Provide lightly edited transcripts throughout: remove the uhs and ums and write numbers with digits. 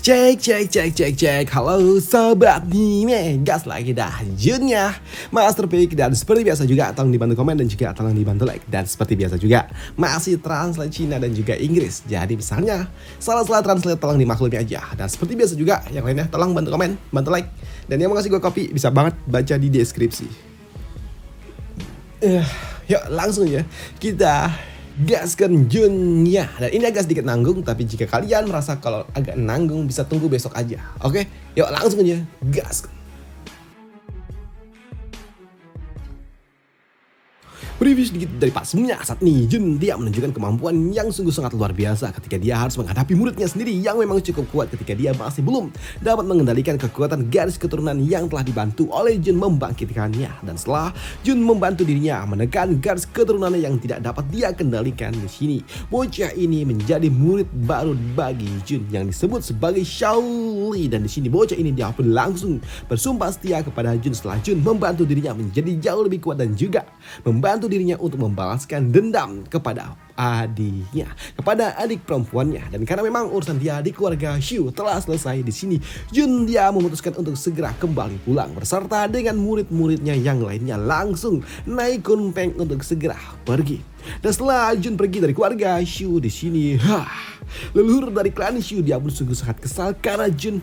Cek cek cek cek cek. Halo sobat Mime, gas lagi dah Junnya Master Pick. Dan seperti biasa juga tolong dibantu komen dan juga tolong dibantu like. Dan seperti biasa juga masih translate Cina dan juga Inggris. Jadi misalnya salah-salah translate tolong dimaklumi aja. Dan seperti biasa juga yang lainnya tolong bantu komen, bantu like. Dan yang mau ngasih gue kopi bisa banget baca di deskripsi. Yuk langsung ya kita gaskan Junnya. Dan ini agak sedikit nanggung, tapi jika kalian merasa kalau agak nanggung bisa tunggu besok aja. Oke, yuk langsung aja gaskan. Review sedikit dari pasmnya saat ini. Jun dia menunjukkan kemampuan yang sungguh sangat luar biasa ketika dia harus menghadapi muridnya sendiri yang memang cukup kuat ketika dia masih belum dapat mengendalikan kekuatan garis keturunan yang telah dibantu oleh Jun membangkitkannya. Dan setelah Jun membantu dirinya menekan garis keturunannya yang tidak dapat dia kendalikan di sini, bocah ini menjadi murid baru bagi Jun yang disebut sebagai Shaoli. Dan di sini bocah ini dia pun langsung bersumpah setia kepada Jun setelah Jun membantu dirinya menjadi jauh lebih kuat dan juga membantu dirinya untuk membalaskan dendam kepada adiknya, kepada adik perempuannya. Dan karena memang urusan dia di keluarga Xiu telah selesai di sini, Jun dia memutuskan untuk segera kembali pulang beserta dengan murid-muridnya yang lainnya langsung naik Kunpeng untuk segera pergi. Dan setelah Jun pergi dari keluarga Xiu di sini, leluhur dari klan Xiu dia pun sungguh sangat kesal karena Jun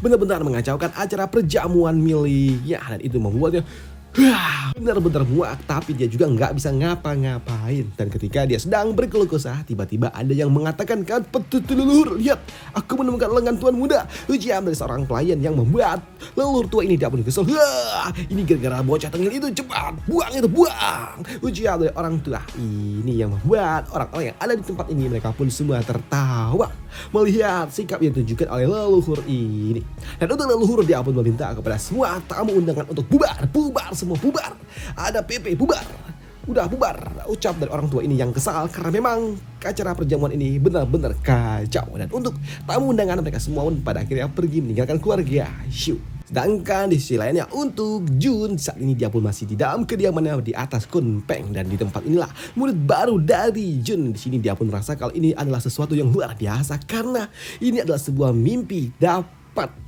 benar-benar mengacaukan acara perjamuan miliknya, dan itu membuatnya benar-benar muak. Tapi dia juga nggak bisa ngapa-ngapain. Dan ketika dia sedang berkeluh kesah, tiba-tiba ada yang mengatakan, "Kan petutu leluhur, lihat, aku menemukan lengan tuan muda." Ujian dari seorang pelayan yang membuat leluhur tua ini dia pun kesel. Ini gara-gara bocah tengil itu, cepat buang itu, buang. Ujian dari orang tua ini yang membuat orang-orang yang ada di tempat ini mereka pun semua tertawa melihat sikap yang ditunjukkan oleh leluhur ini. Dan untuk leluhur dia pun meminta kepada semua tamu undangan untuk bubar, semua bubar. Ada PP bubar. Udah bubar, ucap dari orang tua ini yang kesal karena memang acara perjamuan ini benar-benar kacau. Dan untuk tamu undangan mereka semua pun pada akhirnya pergi meninggalkan keluarga Xiu. Sedangkan di sisi lainnya untuk Jun, saat ini dia pun masih di dalam kediamannya di atas Kunpeng. Dan di tempat inilah murid baru dari Jun. Di sini dia pun merasa kalau ini adalah sesuatu yang luar biasa karena ini adalah sebuah mimpi dapat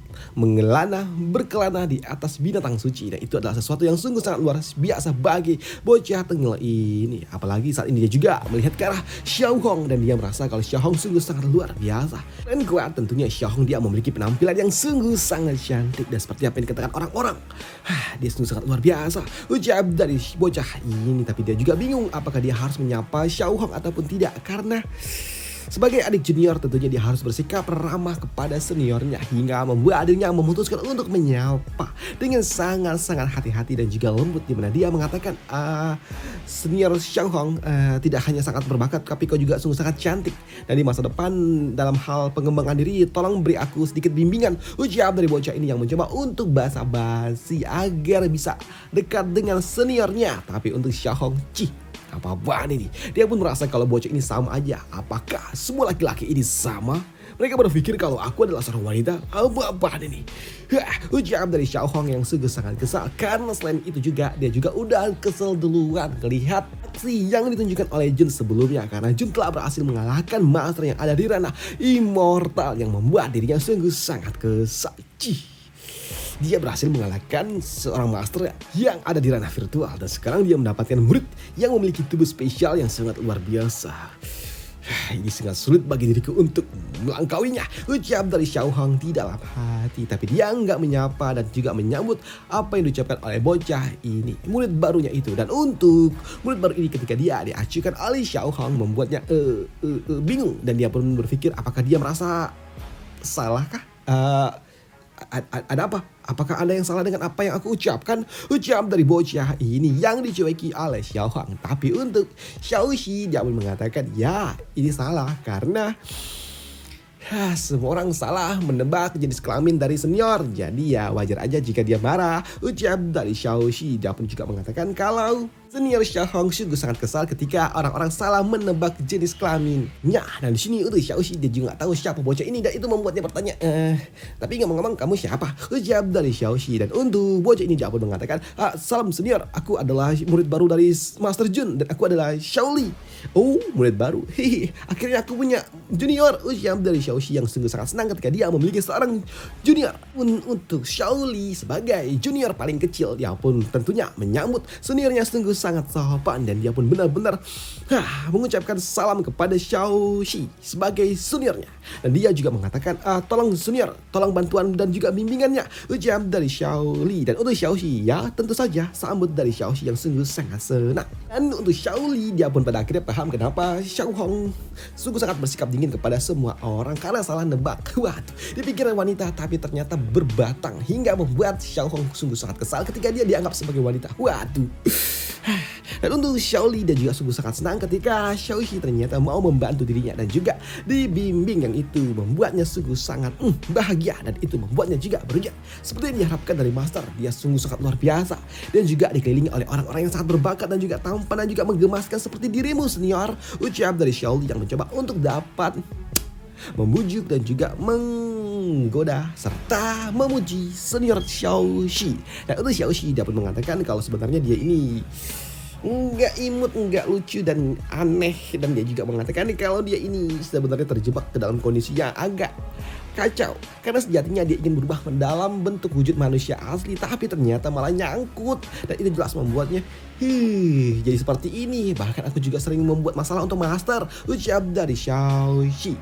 berkelana di atas binatang suci. Dan itu adalah sesuatu yang sungguh sangat luar biasa bagi bocah tengil ini. Apalagi saat ini dia juga melihat ke arah Xiaohong dan dia merasa kalau Xiaohong sungguh sangat luar biasa dan kuat. Tentunya Xiaohong dia memiliki penampilan yang sungguh sangat cantik dan seperti apa yang dikatakan orang-orang, dia sungguh sangat luar biasa, ucap dari bocah ini. Tapi dia juga bingung apakah dia harus menyapa Xiaohong ataupun tidak, karena sebagai adik junior tentunya dia harus bersikap ramah kepada seniornya hingga membuat adiknya memutuskan untuk menyapa dengan sangat-sangat hati-hati dan juga lembut, di mana dia mengatakan, senior Xiaohong tidak hanya sangat berbakat tapi kau juga sungguh sangat cantik, dan di masa depan dalam hal pengembangan diri tolong beri aku sedikit bimbingan, ucap dari bocah ini yang mencoba untuk basa-basi agar bisa dekat dengan seniornya. Tapi untuk Xiaohong, apa-apaan ini? Dia pun merasa kalau bocah ini sama aja. Apakah semua laki-laki ini sama? Mereka berpikir kalau aku adalah seorang wanita. Apa-apaan ini? Ucap dari Xiaohong yang sungguh sangat kesal karena selain itu juga dia juga udah kesel duluan melihat aksi yang ditunjukkan oleh Jun sebelumnya, karena Jun telah berhasil mengalahkan master yang ada di ranah immortal yang membuat dirinya sungguh sangat kesal. Dia berhasil mengalahkan seorang master yang ada di ranah virtual dan sekarang dia mendapatkan murid yang memiliki tubuh spesial yang sangat luar biasa. Ini sangat sulit bagi diriku untuk melangkauinya, ucap dari Xiaohong di dalam hati. Tapi dia nggak menyapa dan juga menyambut apa yang diucapkan oleh bocah ini, murid barunya itu. Dan untuk murid baru ini ketika dia diacukan oleh Xiaohong membuatnya bingung, dan dia pun berpikir apakah dia merasa salahkah? Ada apa? Apakah ada yang salah dengan apa yang aku ucapkan? Ucap dari bocah ini yang dicueki oleh Xiaohong. Tapi untuk Xiaoxi dia pun mengatakan, ya ini salah karena semua orang salah menebak jenis kelamin dari senior. Jadi ya wajar aja jika dia marah, ucap dari Xiaoxi. Dia pun juga mengatakan kalau Senior Xiaohong sungguh sangat kesal ketika orang-orang salah menebak jenis kelaminnya. Dan di sini untuk Xiaoxi dia juga nggak tahu siapa bocah ini dan itu membuatnya bertanya, tapi ngomong-ngomong kamu siapa? Ucap dari Xiaoxi. Dan untuk bocah ini dia pun mengatakan, salam senior, aku adalah murid baru dari Master Jun dan aku adalah Xiaoli. Oh, murid baru. Hehe, akhirnya aku punya junior. Ucap dari Xiaoxi yang sungguh sangat senang ketika dia memiliki seorang junior. Untuk Xiaoli sebagai junior paling kecil, dia pun tentunya menyambut seniornya sungguh sangat sopan dan dia pun benar-benar mengucapkan salam kepada Xiaoxi sebagai seniornya. Dan dia juga mengatakan, tolong senior, tolong bantuan dan juga bimbingannya. Ucap dari Xiaoli. Dan untuk Xiaoxi, ya tentu saja sambut dari Xiaoxi yang sungguh sangat senang. Dan untuk Xiaoli, dia pun pada akhirnya paham kenapa Xiaohong sungguh sangat bersikap dingin kepada semua orang karena salah nebak. Waduh, dipikiran wanita tapi ternyata berbatang hingga membuat Xiaohong sungguh sangat kesal ketika dia dianggap sebagai wanita. Waduh. Dan untuk Xiaoli dia juga sungguh sangat senang ketika Xiaoxi ternyata mau membantu dirinya dan juga dibimbing, yang itu membuatnya sungguh sangat bahagia dan itu membuatnya juga berujar seperti yang diharapkan dari Master. Dia sungguh sangat luar biasa dan juga dikelilingi oleh orang-orang yang sangat berbakat dan juga tampan dan juga menggemaskan seperti dirimu senior. Ucap dari Xiaoli yang mencoba untuk dapat membujuk dan juga menggoda serta memuji senior Xiaoxi. Dan untuk Xiaoxi dapat mengatakan kalau sebenarnya dia ini nggak imut, nggak lucu dan aneh, dan dia juga mengatakan kalau dia ini sebenarnya terjebak ke dalam kondisi yang agak kacau karena sejatinya dia ingin berubah dalam bentuk wujud manusia asli tapi ternyata malah nyangkut dan itu jelas membuatnya jadi seperti ini. Bahkan aku juga sering membuat masalah untuk Master. Ucap dari Xiaoxi.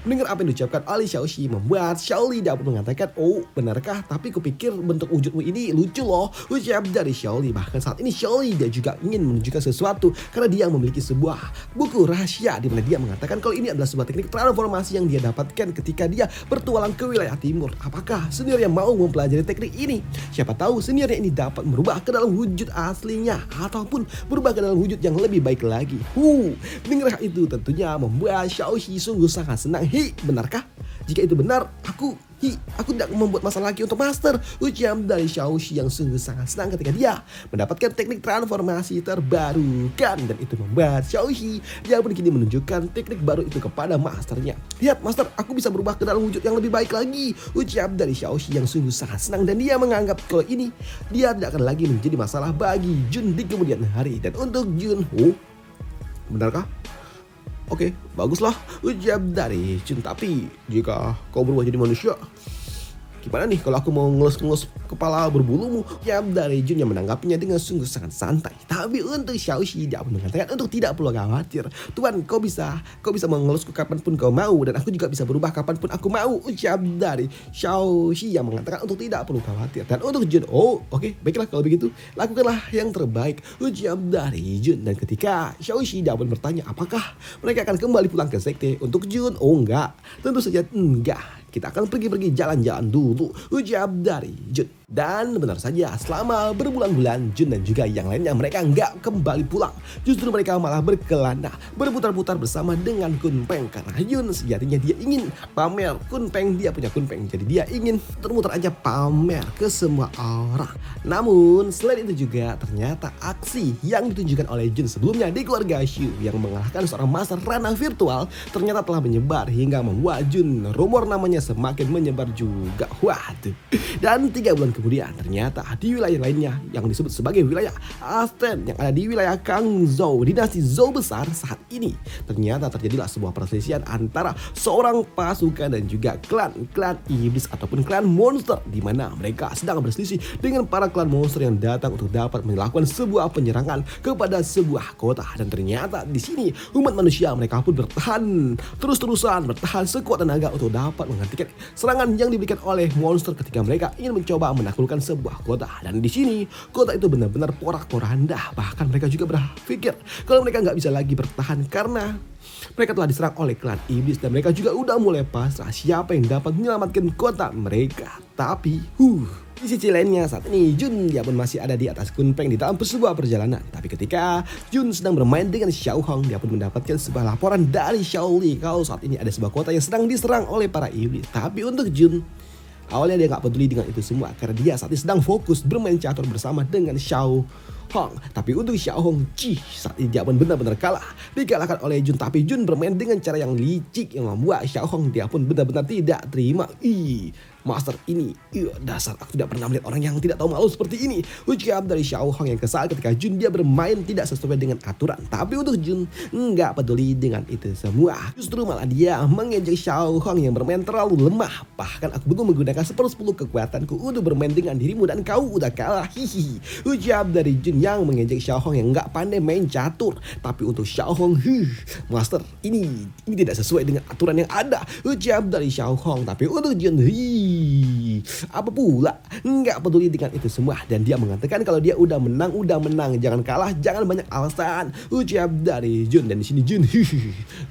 Mendengar apa yang diucapkan oleh Xiaoxi membuat Xiaoli dapat mengatakan, oh benarkah, tapi kupikir bentuk wujudmu ini lucu loh. Ucap dari Xiaoli. Bahkan saat ini Xiaoli dia juga ingin menunjukkan sesuatu karena dia memiliki sebuah buku rahasia di mana dia mengatakan kalau ini adalah sebuah teknik transformasi yang dia dapatkan ketika dia bertualang ke wilayah timur. Apakah senior yang mau mempelajari teknik ini? Siapa tahu seniornya ini dapat merubah ke dalam wujud aslinya ataupun berubah ke dalam wujud yang lebih baik lagi. Mendengar itu tentunya membuat Xiaoxi sungguh sangat senang. Benarkah? Jika itu benar, aku tidak membuat masalah lagi untuk Master. Ucap dari Xiaoxi yang sungguh sangat senang ketika dia mendapatkan teknik transformasi terbarukan dan itu membuat Xiaoxi dia pun kini menunjukkan teknik baru itu kepada Masternya. Lihat Master, aku bisa berubah ke dalam wujud yang lebih baik lagi. Ucap dari Xiaoxi yang sungguh sangat senang dan dia menganggap kalau ini dia tidak akan lagi menjadi masalah bagi Jun di kemudian hari. Dan untuk Jun, benarkah? Oke, baguslah, ucap dari Jun. Tapi jika kau berubah jadi manusia, gimana nih kalau aku mau ngelus-ngelus kepala berbulumu? Ucap dari Jun yang menanggapinya dengan sungguh sangat santai. Tapi untuk Xiaoxi dia pun mengatakan untuk tidak perlu khawatir. Tuan, kau bisa mengelusku kapanpun kau mau dan aku juga bisa berubah kapanpun aku mau. Ucap dari Xiaoxi yang mengatakan untuk tidak perlu khawatir. Dan untuk Jun, oke, baiklah kalau begitu, lakukanlah yang terbaik. Ucap dari Jun. Dan ketika Xiaoxi dia pun bertanya apakah mereka akan kembali pulang ke sekte, untuk Jun, enggak, tentu saja enggak. Kita akan pergi jalan-jalan dulu. Ucap dari Jun. Dan benar saja selama berbulan-bulan Jun dan juga yang lainnya mereka nggak kembali pulang. Justru mereka malah berkelana berputar-putar bersama dengan Kunpeng karena Jun sejatinya dia ingin pamer Kunpeng, dia punya Kunpeng, jadi dia ingin muter-muter aja pamer ke semua orang. Namun selain itu juga ternyata aksi yang ditunjukkan oleh Jun sebelumnya di keluarga Shu yang mengalahkan seorang master ranah virtual ternyata telah menyebar hingga membuat Jun rumor namanya semakin menyebar juga. Waduh. Dan 3 bulan kemudian ternyata di wilayah lainnya yang disebut sebagai wilayah Asten yang ada di wilayah Kangzhou, dinasti Zhou besar saat ini, ternyata terjadilah sebuah perselisihan antara seorang pasukan dan juga klan iblis ataupun klan monster di mana mereka sedang berselisih dengan para klan monster yang datang untuk dapat melakukan sebuah penyerangan kepada sebuah kota. Dan ternyata di sini umat manusia mereka pun bertahan terus-terusan, bertahan sekuat tenaga untuk dapat menghentikan serangan yang diberikan oleh monster ketika mereka ingin mencoba menaklukkan sebuah kota. Dan di sini kota itu benar-benar porak-poranda. Bahkan mereka juga berpikir kalau mereka nggak bisa lagi bertahan karena mereka telah diserang oleh klan iblis dan mereka juga udah mulai pasrah siapa yang dapat menyelamatkan kota mereka. Tapi di sisi lainnya saat ini Jun dia pun masih ada di atas Kunpeng di dalam sebuah perjalanan. Tapi ketika Jun sedang bermain dengan Xiaohong, dia pun mendapatkan sebuah laporan dari Xiaoli kalau saat ini ada sebuah kota yang sedang diserang oleh para iblis. Tapi untuk Jun, awalnya dia nggak peduli dengan itu semua karena dia saat ini sedang fokus bermain catur bersama dengan Xiaohong. Hong. Tapi untuk Xiao Hong saat ini dia pun benar-benar kalah. Dikalahkan oleh Jun, tapi Jun bermain dengan cara yang licik yang membuat Xiao Hong dia pun benar-benar tidak terima. Master ini, dasar aku tidak pernah melihat orang yang tidak tahu malu seperti ini. Ucap dari Xiao Hong yang kesal ketika Jun dia bermain tidak sesuai dengan aturan. Tapi untuk Jun nggak peduli dengan itu semua. Justru malah dia mengejek Xiao Hong yang bermain terlalu lemah. Bahkan aku belum menggunakan 1/10 kekuatanku untuk bermain dengan dirimu dan kau udah kalah. Hihi. Ucap dari Jun yang mengejek Xiao Hong yang nggak pandai main catur. Tapi untuk Xiao Hong, Master ini tidak sesuai dengan aturan yang ada. Ucap dari Xiao Hong. Tapi untuk Jun, apa pula, nggak peduli dengan itu semua. Dan dia mengatakan kalau dia udah menang, jangan kalah, jangan banyak alasan. Ucap dari Jun. Dan di sini Jun,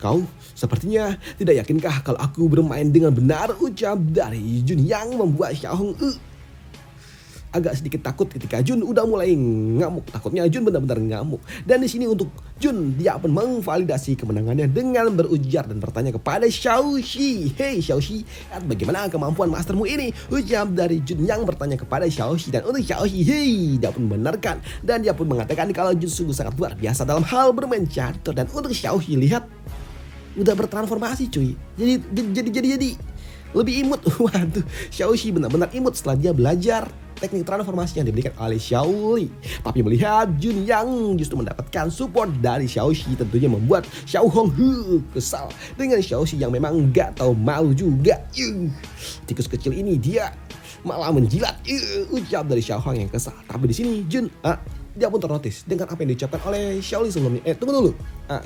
kau sepertinya tidak yakinkah kalau aku bermain dengan benar? Ucap dari Jun yang membuat Xiao Hong agak sedikit takut ketika Jun udah mulai ngamuk. Takutnya Jun benar-benar ngamuk. Dan di sini untuk Jun, dia pun memvalidasi kemenangannya dengan berujar dan bertanya kepada Xiaoxi. Hei Xiaoxi, bagaimana kemampuan mastermu ini? Ucap dari Jun yang bertanya kepada Xiaoxi. Dan untuk Xiaoxi, dia pun membenarkan. Dan dia pun mengatakan kalau Jun sungguh sangat luar biasa dalam hal bermain catur. Dan untuk Xiaoxi, lihat, udah bertransformasi cuy. Jadi lebih imut. Waduh, Xiaoxi benar-benar imut setelah dia belajar teknik transformasi yang diberikan oleh Xiao Li. Tapi melihat Jun yang justru mendapatkan support dari Xiaoxi tentunya membuat Xiao Hong kesal dengan Xiaoxi yang memang gak tahu malu juga. Tikus kecil ini dia malah menjilat. Ucap dari Xiao Hong yang kesal. Tapi di sini Jun dia pun ternotis dengan apa yang diucapkan oleh Xiao Li sebelumnya. Tunggu dulu.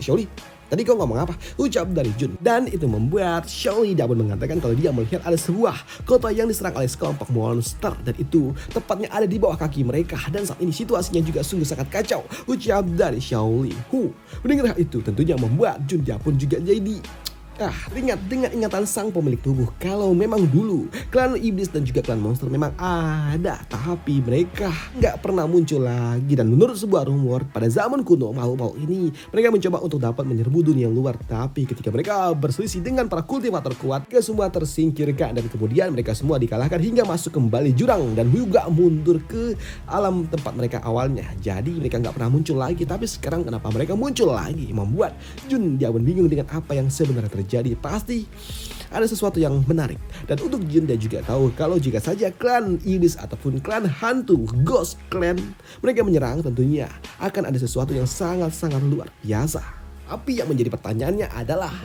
Xiao Li, tadi kau ngomong apa? Ucap dari Jun. Dan itu membuat Xiao Li dapat mengatakan kalau dia melihat ada sebuah kota yang diserang oleh sekelompok monster. Dan itu tepatnya ada di bawah kaki mereka. Dan saat ini situasinya juga sungguh sangat kacau. Ucap dari Xiao Li. Mendengar hal itu tentunya membuat Jun dia pun juga jadi ingat dengan ingatan sang pemilik tubuh kalau memang dulu klan iblis dan juga klan monster memang ada, tapi mereka nggak pernah muncul lagi. Dan menurut sebuah rumor pada zaman kuno makhluk ini mereka mencoba untuk dapat menyerbu dunia luar, tapi ketika mereka berselisih dengan para kultivator kuat, mereka semua tersingkirkan dan kemudian mereka semua dikalahkan hingga masuk kembali jurang dan juga mundur ke alam tempat mereka awalnya. Jadi mereka nggak pernah muncul lagi, tapi sekarang kenapa mereka muncul lagi? Membuat Jun dia pun bingung dengan apa yang sebenarnya terjadi. Pasti ada sesuatu yang menarik. Dan untuk Jun dia juga tahu kalau jika saja klan iblis ataupun klan hantu Ghost Clan mereka menyerang, tentunya akan ada sesuatu yang sangat-sangat luar biasa. Tapi yang menjadi pertanyaannya adalah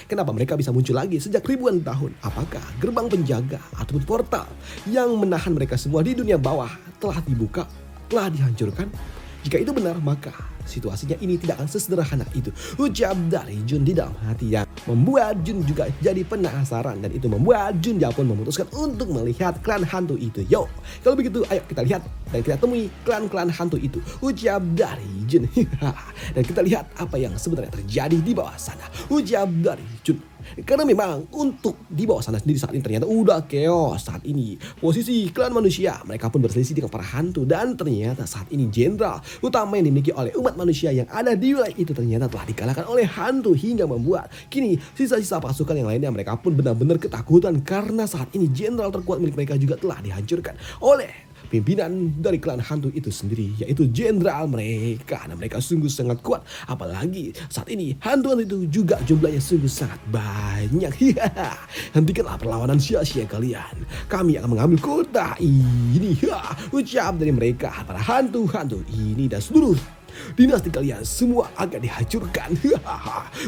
kenapa mereka bisa muncul lagi sejak ribuan tahun? Apakah gerbang penjaga ataupun portal yang menahan mereka semua di dunia bawah telah dibuka, telah dihancurkan? Jika itu benar, maka situasinya ini tidak akan sesederhana itu. Ucap dari Jun di dalam hati yang membuat Jun juga jadi penasaran. Dan itu membuat Jun dia pun memutuskan untuk melihat klan hantu itu. Yo, kalau begitu ayo kita lihat dan kita temui klan-klan hantu itu. Ucap dari Jun. Dan kita lihat apa yang sebenarnya terjadi di bawah sana. Ucap dari Jun. Karena memang untuk di bawah sana sendiri saat ini ternyata udah chaos. Saat ini posisi klan manusia mereka pun berselisih dengan para hantu. Dan ternyata saat ini jenderal utama yang dimiliki oleh umat manusia yang ada di wilayah itu ternyata telah dikalahkan oleh hantu, hingga membuat kini sisa-sisa pasukan yang lainnya mereka pun benar-benar ketakutan karena saat ini jenderal terkuat milik mereka juga telah dihancurkan oleh pimpinan dari klan hantu itu sendiri, yaitu jenderal mereka. Dan mereka sungguh sangat kuat, apalagi saat ini hantu itu juga jumlahnya sungguh sangat banyak. Hentikanlah perlawanan sia-sia kalian, kami akan mengambil kota ini. Ucap dari mereka, para hantu-hantu ini dan seluruh dinasti kalian semua akan dihancurkan.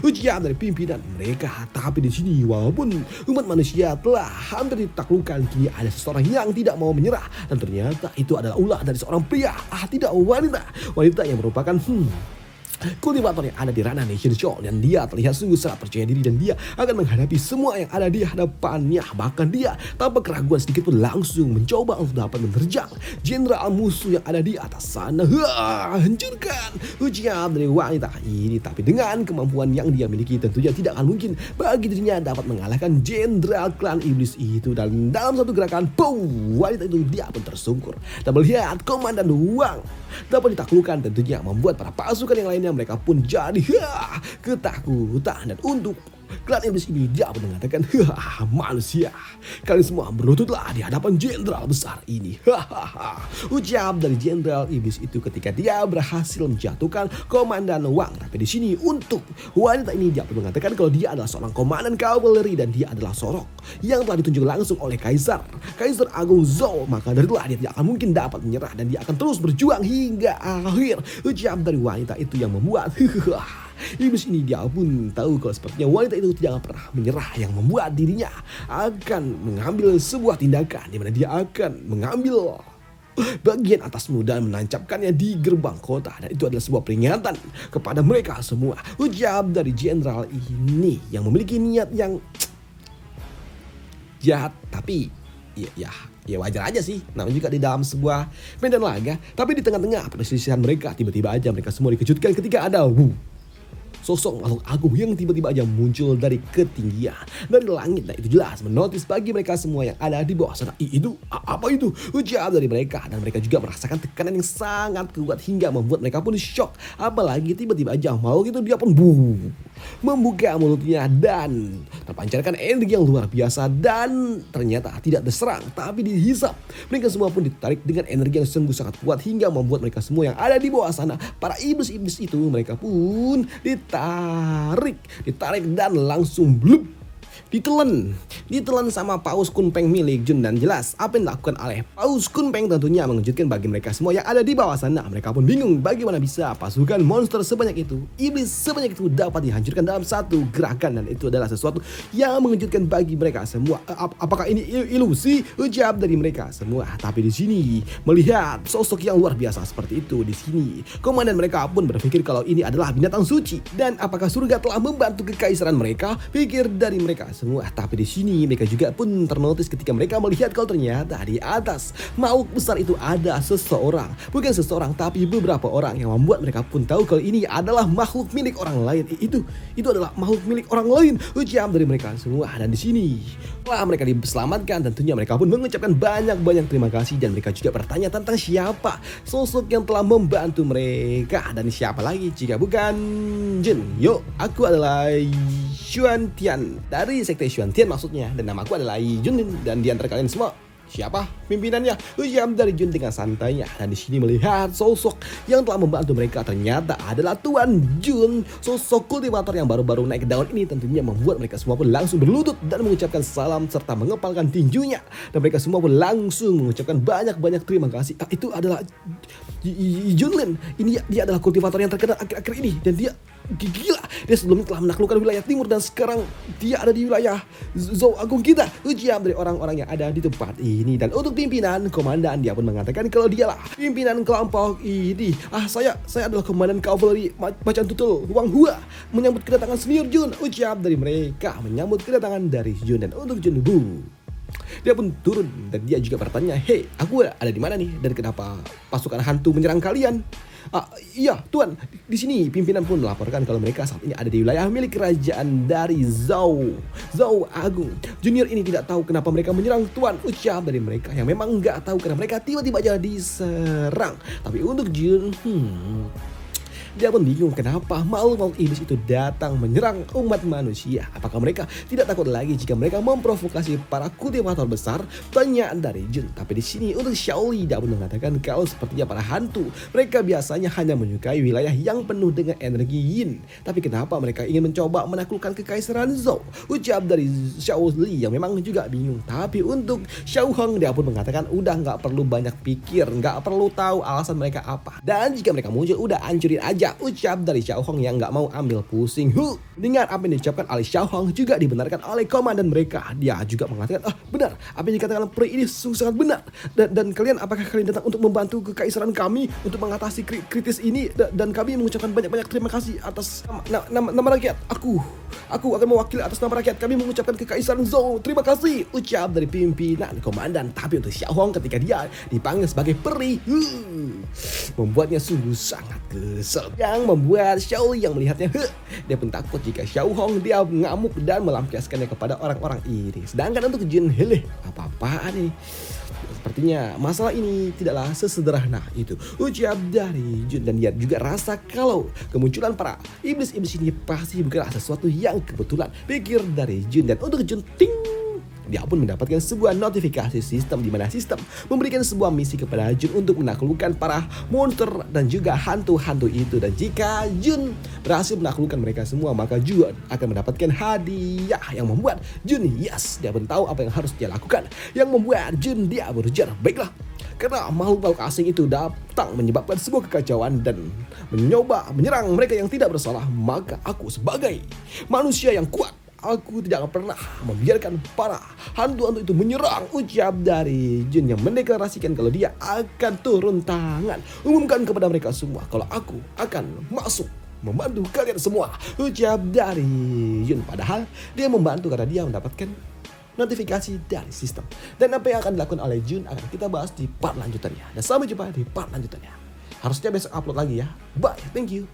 Ujian dari pimpinan mereka. Tapi di sini walaupun umat manusia telah hampir ditaklukkan, kini ada seseorang yang tidak mau menyerah. Dan ternyata itu adalah ulah dari seorang pria, tidak wanita. Wanita yang merupakan kultivator yang ada di ranah Nation Show. Dan dia terlihat sungguh sangat percaya diri dan dia akan menghadapi semua yang ada di hadapannya. Bahkan dia tanpa keraguan sedikit pun langsung mencoba untuk dapat menerjang jenderal musuh yang ada di atas sana. Hancurkan ujian dari wanita ini. Tapi dengan kemampuan yang dia miliki tentunya tidak akan mungkin bagi dirinya dapat mengalahkan jenderal klan iblis itu. Dan dalam satu gerakan, wanita itu dia pun tersungkur. Dan melihat komandan Wang dapat ditaklukkan, tentunya membuat para pasukan yang lainnya mereka pun jadi ketakutan. Dan untuk Klan iblis ini dia pun mengatakan, hahaha manusia, kalian semua berlututlah di hadapan jenderal besar ini. Hahaha. Ucap dari jenderal iblis itu ketika dia berhasil menjatuhkan komandan Wang. Tapi di sini untuk wanita ini dia pun mengatakan kalau dia adalah seorang komandan kavaleri dan dia adalah Sorok yang telah ditunjuk langsung oleh Kaisar Agung Zhou. Maka dari itulah dia tidak akan mungkin dapat menyerah dan dia akan terus berjuang hingga akhir. Ucap dari wanita itu yang membuat iblis ini dia pun tahu kalau sepertinya wanita itu tidak pernah menyerah, yang membuat dirinya akan mengambil sebuah tindakan di mana dia akan mengambil bagian atasmu dan menancapkannya di gerbang kota, dan itu adalah sebuah peringatan kepada mereka semua. Ucap dari jenderal ini yang memiliki niat yang jahat, tapi ya wajar aja sih, namanya juga di dalam sebuah medan laga. Tapi di tengah-tengah perselisihan mereka, tiba-tiba aja mereka semua dikejutkan ketika ada sosok makhluk agung yang tiba-tiba aja muncul dari ketinggian, dari langit. Nah itu jelas menotis bagi mereka semua yang ada di bawah sana. Itu apa itu? Ucap dari mereka, dan mereka juga merasakan tekanan yang sangat kuat hingga membuat mereka pun shock. Apalagi tiba-tiba aja makhluk itu dia pun membuka mulutnya dan terpancarkan energi yang luar biasa, dan ternyata tidak diserang tapi dihisap. Mereka semua pun ditarik dengan energi yang sungguh sangat kuat hingga membuat mereka semua yang ada di bawah sana, para iblis-iblis itu, mereka pun ditarik dan langsung blup ditelan sama Paus Kunpeng milik Jun. Dan jelas apa yang dilakukan oleh Paus Kunpeng tentunya mengejutkan bagi mereka semua yang ada di bawah sana. Mereka pun bingung bagaimana bisa pasukan monster sebanyak itu, iblis sebanyak itu dapat dihancurkan dalam satu gerakan, dan itu adalah sesuatu yang mengejutkan bagi mereka semua. Apakah ini ilusi? Ucap dari mereka semua. Tapi di sini melihat sosok yang luar biasa seperti itu di sini, komandan mereka pun berpikir kalau ini adalah binatang suci, dan apakah surga telah membantu kekaisaran mereka? Pikir dari mereka semua. Tapi di sini mereka juga pun ternotis ketika mereka melihat kalau ternyata di atas makhluk besar itu ada seseorang, bukan seseorang tapi beberapa orang, yang membuat mereka pun tahu kalau ini adalah makhluk milik orang lain. Itu adalah makhluk milik orang lain. Ucap dari mereka semua. Dan di sini setelah mereka diselamatkan, tentunya mereka pun mengucapkan banyak terima kasih, dan mereka juga bertanya tentang siapa sosok yang telah membantu mereka, dan siapa lagi jika bukan Jin. Yo, aku adalah Xuan Tian dari sekte Xuan Tian maksudnya, dan namaku adalah Jun, dan di antara kalian semua siapa pimpinannya? Ucap dari Jun dengan santainya. Dan di sini melihat sosok yang telah membantu mereka ternyata adalah Tuan Jun, sosok kultivator yang baru-baru naik daun ini. Tentunya membuat mereka semua pun langsung berlutut dan mengucapkan salam serta mengepalkan tinjunya, dan mereka semua pun langsung mengucapkan banyak terima kasih. Itu adalah Junlin. Ini dia adalah kultivator yang terkenal akhir-akhir ini, dan dia gila. Dia sebelumnya telah menaklukkan wilayah timur, dan sekarang dia ada di wilayah Zhou Agung kita. Ucap dari orang-orang yang ada di tempat ini. Dan untuk pimpinan komandan, dia pun mengatakan kalau dialah pimpinan kelompok ini. Saya adalah komandan kavaleri Macan Tutul Wang Hua, menyambut kedatangan senior Jun. Ucap dari mereka menyambut kedatangan dari Jun. Dan untuk Jun dia pun turun, dan dia juga bertanya, "Hei, aku ada di mana nih? Dan kenapa pasukan hantu menyerang kalian?" Iya Tuan, di sini pimpinan pun melaporkan kalau mereka saat ini ada di wilayah milik kerajaan dari Zhou Agung. Junior ini tidak tahu kenapa mereka menyerang Tuan. Ucap dari mereka yang memang nggak tahu karena mereka tiba-tiba aja diserang. Tapi untuk Jun, dia pun bingung kenapa makhluk iblis itu datang menyerang umat manusia. Apakah mereka tidak takut lagi jika mereka memprovokasi para kultivator besar? Tanya dari Jun. Tapi di sini untuk Xiaoli, dia pun mengatakan kalau sepertinya para hantu mereka biasanya hanya menyukai wilayah yang penuh dengan energi yin. Tapi kenapa mereka ingin mencoba menaklukkan kekaisaran Zhou? Ucap dari Xiaoli yang memang juga bingung. Tapi untuk Xiao Hong, dia pun mengatakan udah nggak perlu banyak pikir, nggak perlu tahu alasan mereka apa. Dan jika mereka muncul udah hancurin aja. Ucap dari Xiao Hong yang nggak mau ambil pusing. Dengar apa yang diucapkan oleh Xiao Hong juga dibenarkan oleh komandan mereka. Dia juga mengatakan, benar, apa yang dikatakan peri ini sungguh sangat benar. Dan kalian, apakah kalian datang untuk membantu kekaisaran kami untuk mengatasi kritis ini? Dan kami mengucapkan banyak terima kasih atas nama rakyat. Aku akan mewakili atas nama rakyat. Kami mengucapkan kekaisaran Zhou. Terima kasih. Ucap dari pimpinan komandan. Tapi untuk Xiao Hong ketika dia dipanggil sebagai peri, membuatnya sungguh sangat kesel. yang membuat Xiao yang melihatnya, dia pun takut jika Xiao Hong dia ngamuk dan melampiaskannya kepada orang-orang ini. Sedangkan untuk Jun Hele, apa-apaan nih? Sepertinya masalah ini tidaklah sesederhana itu, ucap dari Jun. Dan dia juga rasa kalau kemunculan para iblis-iblis ini pasti bukanlah sesuatu yang kebetulan, pikir dari Jun. Dan untuk Jun, ting, dia pun mendapatkan sebuah notifikasi sistem di mana sistem memberikan sebuah misi kepada Jun untuk menaklukkan para monster dan juga hantu-hantu itu. Dan jika Jun berhasil menaklukkan mereka semua, maka Jun akan mendapatkan hadiah yang membuat Jun yes, dia pun tahu apa yang harus dia lakukan, yang membuat Jun dia berujar, baiklah. Karena makhluk asing itu datang menyebabkan sebuah kekacauan dan mencoba menyerang mereka yang tidak bersalah, maka aku sebagai manusia yang kuat, aku tidak akan pernah membiarkan para hantu-hantu itu menyerang, ucap dari Jun yang mendeklarasikan kalau dia akan turun tangan, umumkan kepada mereka semua kalau aku akan masuk membantu kalian semua, ucap dari Jun. Padahal dia membantu karena dia mendapatkan notifikasi dari sistem. Dan apa yang akan dilakukan oleh Jun akan kita bahas di part lanjutannya. Dan sampai jumpa di part lanjutannya. Harusnya besok upload lagi ya. Bye, thank you.